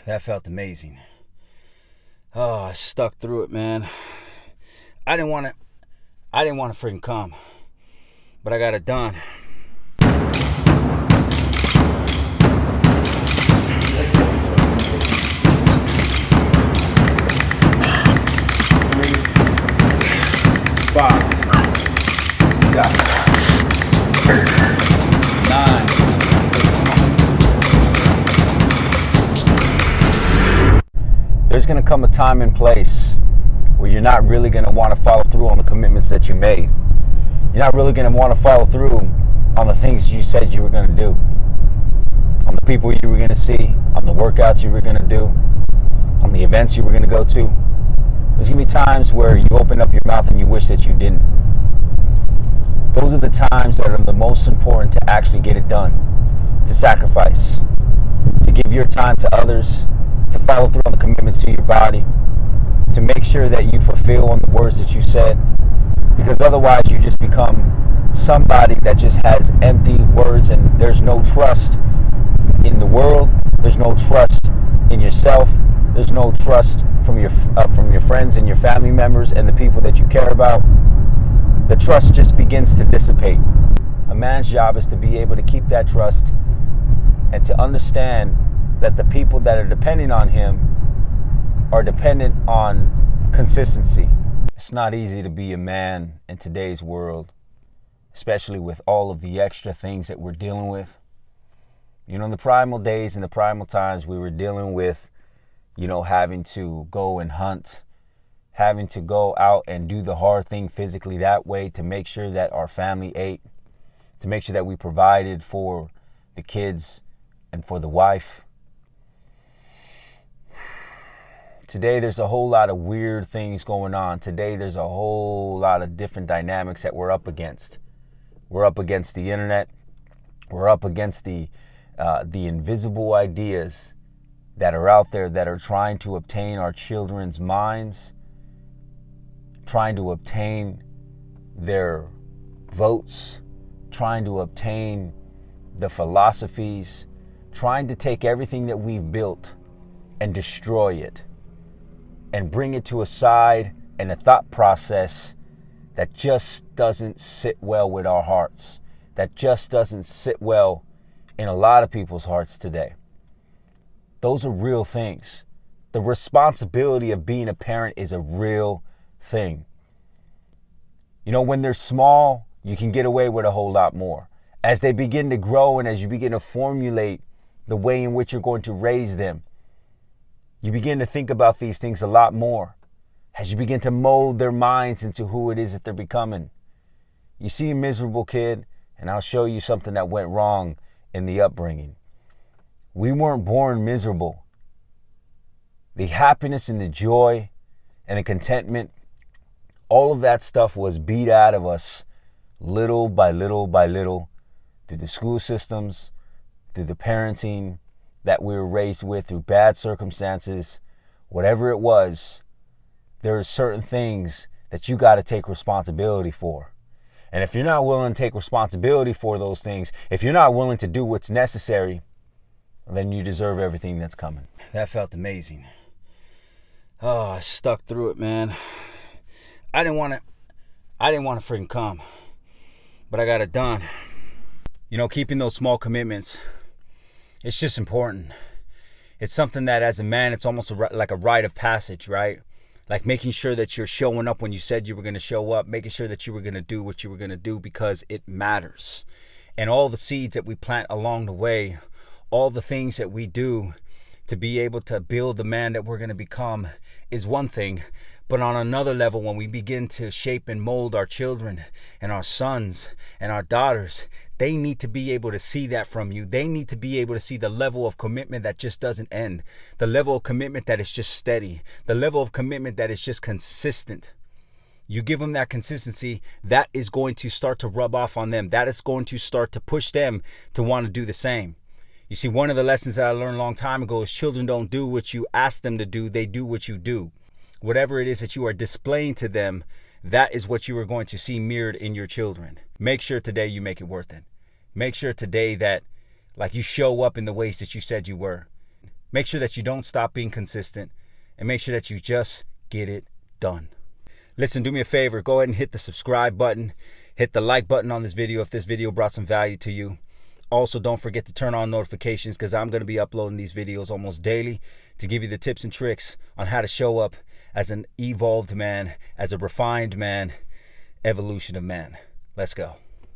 That felt amazing. Oh, I stuck through it, man. I didn't want to freaking come, but I got it done. 5, 9. There's going to come a time and place where you're not really going to want to follow through on the commitments that you made. You're not really going to want to follow through on the things you said you were going to do, on the people you were going to see, on the workouts you were going to do, on the events you were going to go to. There's going to be times where you open up your mouth and you wish that you didn't. Those are the times that are the most important to actually get it done, to sacrifice, to give your time to others, to follow through on the commitments to your body, to make sure that you fulfill on the words that you said, because otherwise you just become somebody that just has empty words and there's no trust in the world, there's no trust in yourself, there's no trust from your friends and your family members and the people that you care about. The trust just begins to dissipate. A man's job is to be able to keep that trust and to understand that the people that are depending on him are dependent on consistency. It's not easy to be a man in today's world, especially with all of the extra things that we're dealing with. You know, in the primal days and the primal times, we were dealing with, having to go and hunt, having to go out and do the hard thing physically that way to make sure that our family ate, to make sure that we provided for the kids and for the wife. Today, there's a whole lot of weird things going on. Today, there's a whole lot of different dynamics that we're up against. We're up against the internet. We're up against the invisible ideas that are out there that are trying to obtain our children's minds, trying to obtain their votes, trying to obtain the philosophies, trying to take everything that we've built and destroy it and bring it to a side and a thought process that just doesn't sit well with our hearts, that just doesn't sit well in a lot of people's hearts today. Those are real things. The responsibility of being a parent is a real thing. When they're small, you can get away with a whole lot more. As they begin to grow and as you begin to formulate the way in which you're going to raise them, you begin to think about these things a lot more. As you begin to mold their minds into who it is that they're becoming. You see a miserable kid, and I'll show you something that went wrong in the upbringing. We weren't born miserable. The happiness and the joy and the contentment, all of that stuff was beat out of us little by little by little through the school systems, through the parenting that we were raised with, through bad circumstances, whatever it was. There are certain things that you got to take responsibility for. And if you're not willing to take responsibility for those things, if you're not willing to do what's necessary, then you deserve everything that's coming. That felt amazing. Oh, I stuck through it, man. I didn't want to freaking come, but I got it done. Keeping those small commitments, it's just important. It's something that as a man, it's almost like a rite of passage, right? Like making sure that you're showing up when you said you were going to show up, making sure that you were going to do what you were going to do because it matters. And all the seeds that we plant along the way, all the things that we do to be able to build the man that we're going to become is one thing. But on another level, when we begin to shape and mold our children and our sons and our daughters, they need to be able to see that from you. They need to be able to see the level of commitment that just doesn't end, the level of commitment that is just steady, the level of commitment that is just consistent. You give them that consistency, that is going to start to rub off on them. That is going to start to push them to want to do the same. You see, one of the lessons that I learned a long time ago is children don't do what you ask them to do, they do what you do. Whatever it is that you are displaying to them, that is what you are going to see mirrored in your children. Make sure today you make it worth it. Make sure today that you show up in the ways that you said you were. Make sure that you don't stop being consistent, and make sure that you just get it done. Listen, do me a favor. Go ahead and hit the subscribe button. Hit the like button on this video if this video brought some value to you. Also, don't forget to turn on notifications, because I'm going to be uploading these videos almost daily to give you the tips and tricks on how to show up as an evolved man, as a refined man, evolution of man. Let's go.